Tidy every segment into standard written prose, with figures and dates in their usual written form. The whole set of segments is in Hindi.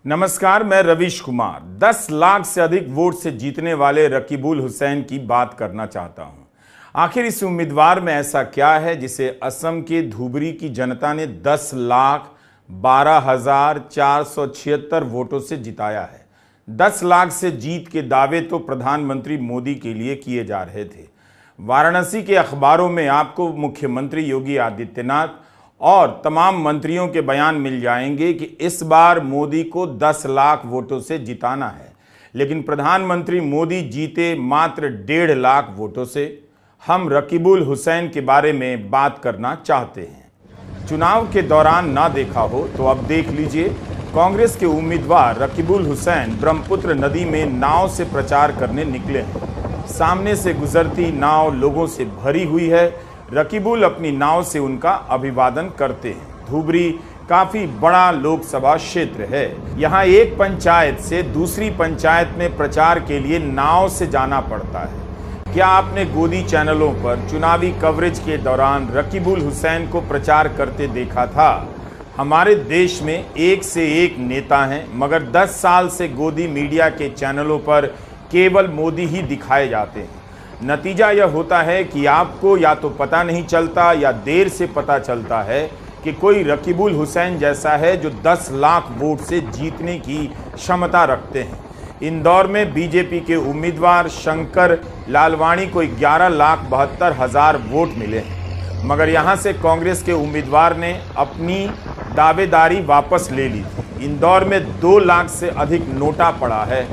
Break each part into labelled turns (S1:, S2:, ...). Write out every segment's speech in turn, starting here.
S1: नमस्कार, मैं रवीश कुमार। 10 लाख से अधिक वोट से जीतने वाले रकीबुल हुसैन की बात करना चाहता हूं। आखिर इस उम्मीदवार में ऐसा क्या है जिसे असम के धुबरी की जनता ने 10,12,476 वोटों से जिताया है। 10 लाख से जीत के दावे तो प्रधानमंत्री मोदी के लिए किए जा रहे थे। वाराणसी के अखबारों में आपको मुख्यमंत्री योगी आदित्यनाथ और तमाम मंत्रियों के बयान मिल जाएंगे कि इस बार मोदी को 10 लाख वोटों से जिताना है, लेकिन प्रधानमंत्री मोदी जीते मात्र 1.5 लाख वोटों से। हम रकीबुल हुसैन के बारे में बात करना चाहते हैं। चुनाव के दौरान ना देखा हो तो अब देख लीजिए। कांग्रेस के उम्मीदवार रकीबुल हुसैन ब्रह्मपुत्र नदी में नाव से प्रचार करने निकले हैं। सामने से गुजरती नाव लोगों से भरी हुई है। रकीबुल अपनी नाव से उनका अभिवादन करते हैं। धुबरी काफी बड़ा लोकसभा क्षेत्र है। यहाँ एक पंचायत से दूसरी पंचायत में प्रचार के लिए नाव से जाना पड़ता है। क्या आपने गोदी चैनलों पर चुनावी कवरेज के दौरान रकीबुल हुसैन को प्रचार करते देखा था? हमारे देश में एक से एक नेता हैं, मगर 10 साल से गोदी मीडिया के चैनलों पर केवल मोदी ही दिखाए जाते हैं। नतीजा यह होता है कि आपको या तो पता नहीं चलता या देर से पता चलता है कि कोई रकीबुल हुसैन जैसा है जो 10 लाख वोट से जीतने की क्षमता रखते हैं। इंदौर में बीजेपी के उम्मीदवार शंकर लालवाणी को 11,72,000 वोट मिले हैं, मगर यहां से कांग्रेस के उम्मीदवार ने अपनी दावेदारी वापस ले ली थी। इंदौर में 2 लाख से अधिक नोटा पड़ा है।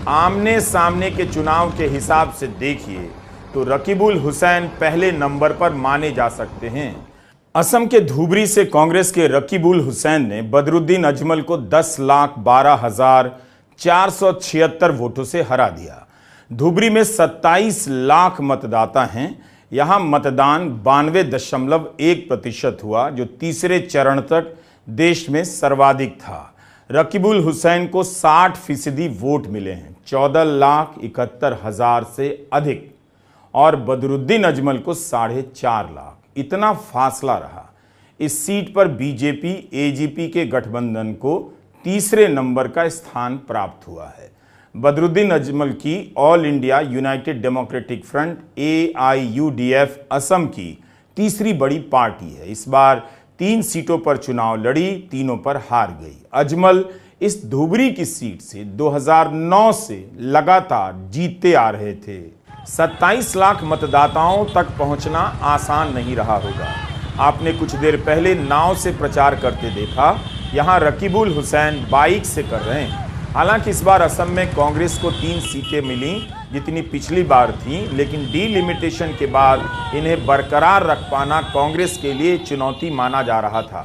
S1: आमने सामने के चुनाव के हिसाब से देखिए तो रकीबुल हुसैन पहले नंबर पर माने जा सकते हैं। असम के धुबरी से कांग्रेस के रकीबुल हुसैन ने बदरुद्दीन अजमल को 10,12,476 वोटों से हरा दिया। धुबरी में 27 लाख मतदाता हैं। यहां मतदान 92.1% हुआ, जो तीसरे चरण तक देश में सर्वाधिक था। रकीबुल हुसैन को 60% वोट मिले हैं, 14,71,000 से अधिक, और बदरुद्दीन अजमल को 4.5 लाख। इतना फासला रहा। इस सीट पर बीजेपी एजीपी के गठबंधन को तीसरे नंबर का स्थान प्राप्त हुआ है। बदरुद्दीन अजमल की all India United democratic front AIUDF Assam की तीसरी बड़ी पार्टी है। इस बार 3 सीटों पर चुनाव लड़ी, तीनों पर हार गई। अजमल इस धुबरी की सीट से 2009 से लगातार जीतते आ रहे थे। 27 लाख मतदाताओं तक पहुंचना आसान नहीं रहा होगा। आपने कुछ देर पहले नाव से प्रचार करते देखा। यहां रकीबुल हुसैन बाइक से कर रहे हैं। हालांकि इस बार असम में कांग्रेस को 3 सीटें मिली जितनी पिछली बार थी, लेकिन डीलिमिटेशन के बाद इन्हें बरकरार रख पाना कांग्रेस के लिए चुनौती माना जा रहा था।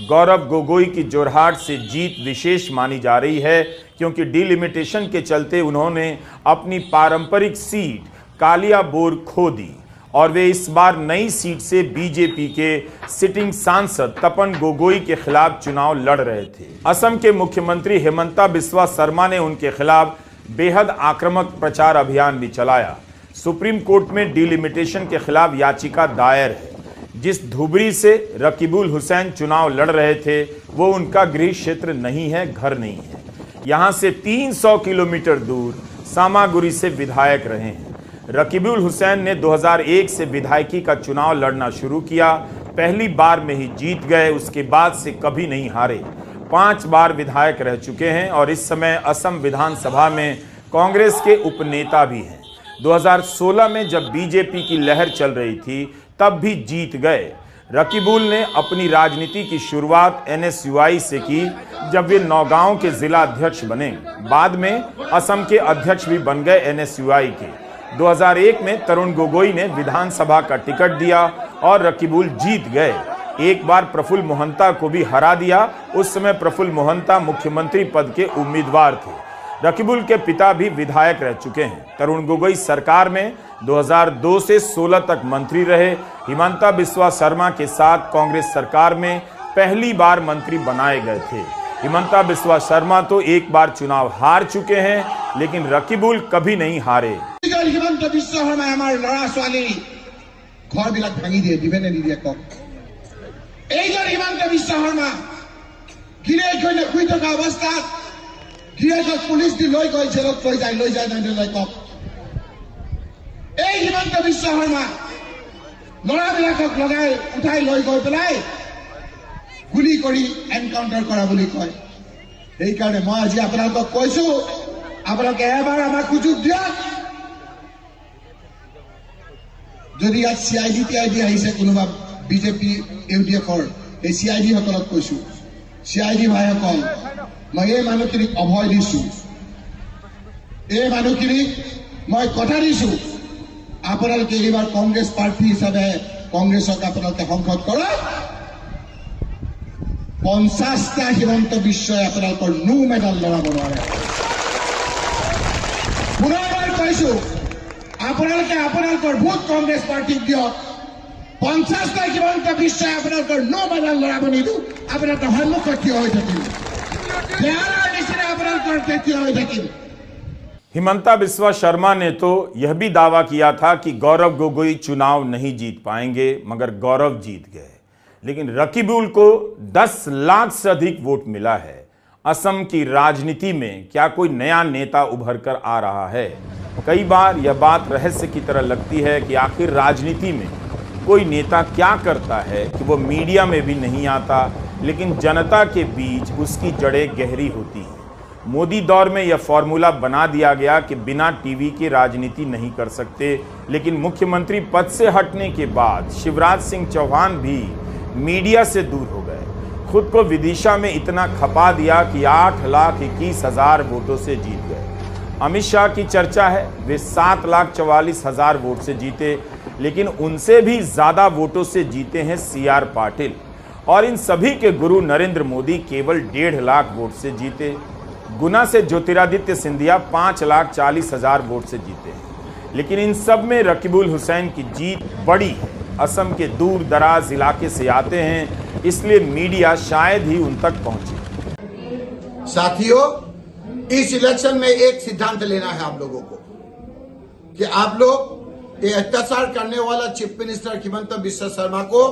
S1: गौरव गोगोई की जोरहाट से जीत विशेष मानी जा रही है, क्योंकि डीलिमिटेशन के चलते उन्होंने अपनी पारंपरिक सीट कालियाबोर खो दी और वे इस बार नई सीट से बीजेपी के सिटिंग सांसद तपन गोगोई के खिलाफ चुनाव लड़ रहे थे। असम के मुख्यमंत्री हिमंता बिस्वा शर्मा ने उनके खिलाफ बेहद आक्रामक प्रचार अभियान भी चलाया। सुप्रीम कोर्ट में डीलिमिटेशन के खिलाफ याचिका दायर है। जिस धुबरी से रकीबुल हुसैन चुनाव लड़ रहे थे वो उनका गृह क्षेत्र नहीं है, घर नहीं है। यहां से 300 किलोमीटर दूर सामागुरी से विधायक रहे हैं। रकीबुल हुसैन ने 2001 से विधायकी का चुनाव लड़ना शुरू किया। पहली बार में ही जीत गए, उसके बाद से कभी नहीं हारे। 5 बार विधायक रह चुके हैं और इस समय असम विधानसभा में कांग्रेस के उपनेता भी हैं। 2016 में जब बीजेपी की लहर चल रही थी तब भी जीत गए। रकीबुल ने अपनी राजनीति की शुरुआत NSUI से की, जब वे नौगांव के जिला अध्यक्ष बने। बाद में असम के अध्यक्ष भी बन गए NSUI के। 2001 में तरुण गोगोई ने विधानसभा का टिकट दिया और रकीबुल जीत गए। एक बार प्रफुल्ल मोहंता को भी हरा दिया। उस समय प्रफुल्ल मोहंता मुख्यमंत्री पद के उम्मीदवार थे। रकीबुल के पिता भी विधायक रह चुके हैं। तरुण गोगोई सरकार में 2002 से 16 तक मंत्री रहे। हिमंता बिस्वा शर्मा के साथ कांग्रेस सरकार में पहली बार मंत्री बनाए गए थे। हिमंता बिस्वा शर्मा तो एक बार चुनाव हार चुके हैं, लेकिन रकीबुल कभी नहीं हारे।
S2: हिमंता बिस्वा शर्मा हमारे लड़ा स्वाली घर बिलाक भांगी दिए दिबे ने दिए को हिमंता बिस्वा शर्मा गिरे कोइले खुई থকা অৱস্থাত সিৰিয়াছত পুলিচ দি লৈ গৈ জেলত লৈ যায় নাই কওক। এই হিমন্ত বিশ্ব শৰ্মা ল'ৰাবিলাকক লগাই উঠাই লৈ গৈ পেলাই গুলি কৰি এনকাউণ্টাৰ কৰা বুলি কয়। সেইকাৰণে মই আজি আপোনালোকক কৈছো, আপোনালোকে এবাৰ আমাক সুযোগ দিয়ক। যদি ইয়াত CID আহিছে কোনোবা বিজেপি UDFৰ, এই CID সকলক কৈছো, CID ভাইসকল, মই এই মানুহখিনিক অভয় দিছো, এই মানুহখিনিক মই কথা দিছো, আপোনালোকে এইবাৰ কংগ্ৰেছ প্ৰাৰ্থী হিচাপে কংগ্ৰেছক আপোনালোকে সংসদ কৰক। 50টা হিমন্ত বিশ্বই আপোনালোকৰ নো মেডাল লগাব নোৱাৰে। পুনৰবাৰ কৈছো, আপোনালোকে আপোনালোকৰ ভোট কংগ্ৰেছ পাৰ্টিক দিয়ক। 50টা হিমন্ত বিশ্বই আপোনালোকৰ নো মেডাল লগাব নিদিওঁ। আপোনালোকৰ সন্মুখত থিয় হৈ থাকিম, বেয়াৰ নিচিনা আপোনালোকৰ থিয় হৈ থাকিম।
S1: हिमंता बिस्वा शर्मा ने तो यह भी दावा किया था कि गौरव गोगोई चुनाव नहीं जीत पाएंगे, मगर गौरव जीत गए। लेकिन रकीबुल को 10 लाख से अधिक वोट मिला है। असम की राजनीति में क्या कोई नया नेता उभर कर आ रहा है? कई बार यह बात रहस्य की तरह लगती है कि आखिर राजनीति में कोई नेता क्या करता है कि वो मीडिया में भी नहीं आता, लेकिन जनता के बीच उसकी जड़ें गहरी होती हैं। मोदी दौर में यह फॉर्मूला बना दिया गया कि बिना टीवी की राजनीति नहीं कर सकते, लेकिन मुख्यमंत्री पद से हटने के बाद शिवराज सिंह चौहान भी मीडिया से दूर हो गए। खुद को विदिशा में इतना खपा दिया कि 8,21,000 वोटों से जीत गए। अमित शाह की चर्चा है, वे 7,44,000 वोट से जीते, लेकिन उनसे भी ज्यादा वोटों से जीते हैं CR पाटिल। और इन सभी के गुरु नरेंद्र मोदी केवल 1.5 लाख वोट से जीते। गुना से ज्योतिरादित्य सिंधिया 5,40,000 वोट से जीते हैं। लेकिन इन सब में रकीबुल हुसैन की जीत बड़ी है। असम के दूर दराज इलाके से आते हैं, इसलिए मीडिया शायद ही उन तक पहुंचे।
S2: साथियों, इस इलेक्शन में एक सिद्धांत लेना है आप लोगों को कि आप लोग ये अत्याचार करने वाला चीफ मिनिस्टर हिमंत बिस्वा शर्मा को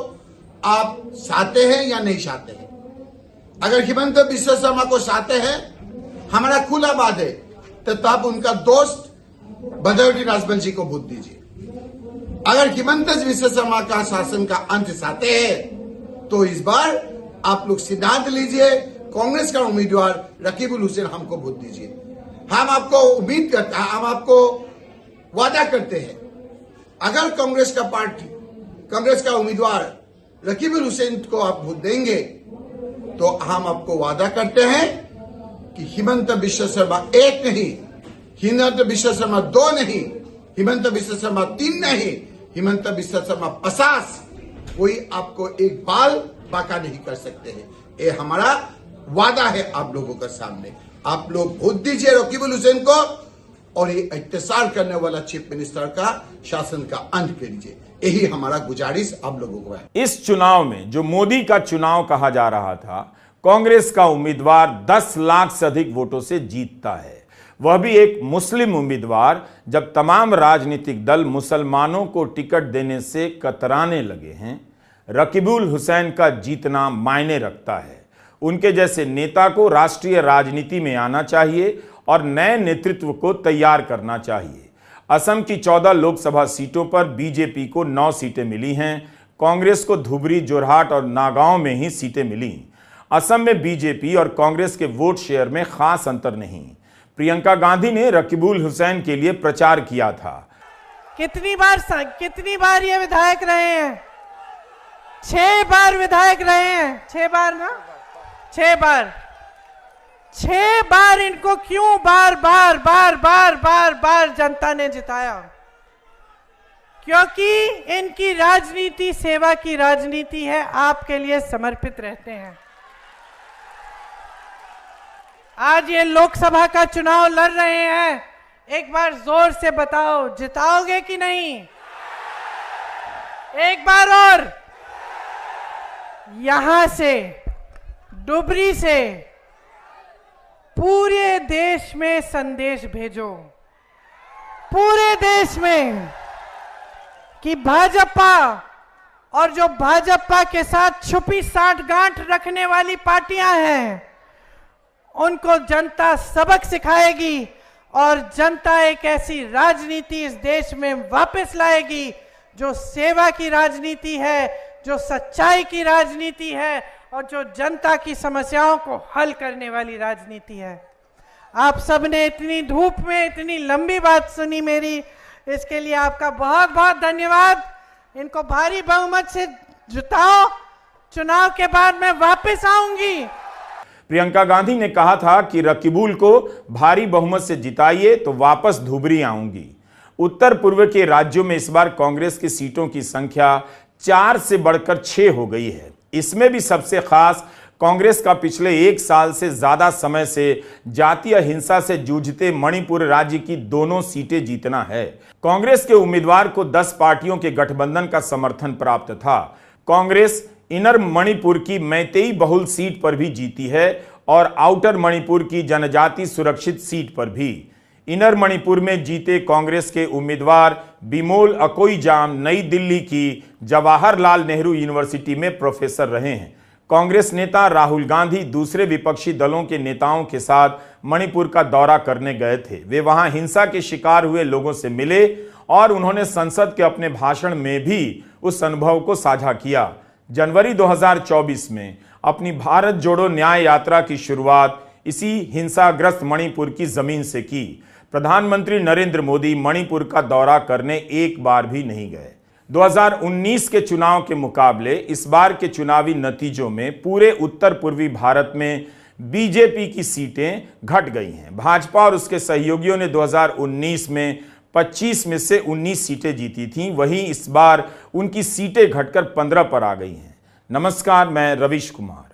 S2: आप चाहते हैं या नहीं चाहते हैं। अगर हिमंत बिस्वा शर्मा को चाहते हैं, हमारा खुला बात है, तो तब उनका दोस्त बदौटी राजवंशी को वोट दीजिए। अगर हिमंत बिस्वा शर्मा का शासन का अंत चाहते हैं, तो इस बार आप लोग सिद्धांत लीजिए, कांग्रेस का उम्मीदवार रकीबुल हुसैन हमको वोट दीजिए। हम आपको उम्मीद करते हैं, हम आपको वादा करते हैं, अगर कांग्रेस का उम्मीदवार रकीबुल हुसैन को आप वोट देंगे, तो हम आपको वादा करते हैं कि हिमंत बिस्वा शर्मा 1 नहीं, हिमंत बिस्वा शर्मा 2 नहीं, हिमंत बिस्वा शर्मा 3 नहीं, हिमंत बिस्वा शर्मा 50, कोई आपको एक बाल बाका नहीं कर सकते हैं। ये हमारा वादा है आप लोगों के सामने। आप लोग वोट दीजिए रकीबुल हुसैन को, और ये अत्याचार करने वाला चीफ मिनिस्टर का शासन का अंत कीजिए। यही हमारा गुजारिश आप लोगों को है।
S1: इस चुनाव में जो मोदी का चुनाव कहा जा रहा था, कांग्रेस का उम्मीदवार 10 लाख से अधिक वोटों से जीतता है, वह भी एक मुस्लिम उम्मीदवार, जब तमाम राजनीतिक दल मुसलमानों को टिकट देने से कतराने लगे हैं। रकीबुल हुसैन का जीतना मायने रखता है। उनके जैसे नेता को राष्ट्रीय राजनीति में आना चाहिए और नए नेतृत्व को तैयार करना चाहिए। असम की 14 लोकसभा सीटों पर बीजेपी को 9 सीटें मिली हैं। कांग्रेस को धुबरी, जोरहाट और नागांव में ही सीटें मिली। असम में बीजेपी और कांग्रेस के वोट शेयर में खास अंतर नहीं। प्रियंका गांधी ने रकीबुल हुसैन के लिए प्रचार किया था।
S3: कितनी बार ये विधायक रहे हैं? 6 बार विधायक रहे हैं। 6 बार ना, 6 बार। 6 बार इनको क्यों बार जनता ने जिताया? क्योंकि इनकी राजनीति सेवा की राजनीति है, आपके लिए समर्पित रहते हैं। आज ये लोकसभा का चुनाव लड़ रहे हैं, एक बार जोर से बताओ, जिताओगे कि नहीं? एक बार और। यहां से, डुबरी से पूरे देश में संदेश भेजो, पूरे देश में, कि भाजपा और जो भाजपा के साथ छुपी साठगांठ रखने वाली पार्टियां हैं, उनको जनता सबक सिखाएगी और जनता एक ऐसी राजनीति इस देश में वापस लाएगी जो सेवा की राजनीति है, जो सच्चाई की राजनीति है और जो जनता की समस्याओं को हल करने वाली राजनीति है। आप सब ने इतनी धूप में इतनी लंबी बात सुनी मेरी, इसके लिए आपका बहुत बहुत धन्यवाद। इनको भारी बहुमत से जिताओ, चुनाव के बाद मैं वापस आऊंगी।
S1: प्रियंका गांधी ने कहा था कि रकीबुल को भारी बहुमत से जिताइए तो वापस धुबरी आऊंगी। उत्तर पूर्व के राज्यों में इस बार कांग्रेस की सीटों की संख्या 4 से बढ़कर 6 हो गई है। इसमें भी सबसे खास कांग्रेस का पिछले 1 साल से ज्यादा समय से जातीय हिंसा से जूझते मणिपुर राज्य की दोनों सीटें जीतना है। कांग्रेस के उम्मीदवार को 10 पार्टियों के गठबंधन का समर्थन प्राप्त था। कांग्रेस इनर मणिपुर की मैतेई बहुल सीट पर भी जीती है और आउटर मणिपुर की जनजाति सुरक्षित सीट पर भी। इनर मणिपुर में जीते कांग्रेस के उम्मीदवार बिमोल अकोईजाम नई दिल्ली की जवाहरलाल नेहरू यूनिवर्सिटी में प्रोफेसर रहे हैं। कांग्रेस नेता राहुल गांधी दूसरे विपक्षी दलों के नेताओं के साथ मणिपुर का दौरा करने गए थे। वे वहां हिंसा के शिकार हुए लोगों से मिले और उन्होंने संसद के अपने भाषण में भी उस अनुभव को साझा किया। जनवरी 2024 में अपनी भारत जोड़ो न्याय यात्रा की शुरुआत इसी हिंसाग्रस्त मणिपुर की जमीन से की। प्रधानमंत्री नरेंद्र मोदी मणिपुर का दौरा करने एक बार भी नहीं गए। 2019 के चुनाव के मुकाबले इस बार के चुनावी नतीजों में पूरे उत्तर पूर्वी भारत में बीजेपी की सीटें घट गई हैं। भाजपा और उसके सहयोगियों ने 2019 में 25 में से 19 सीटें जीती थीं, वहीं इस बार उनकी सीटें घटकर 15 पर आ गई हैं। नमस्कार, मैं रविश कुमार।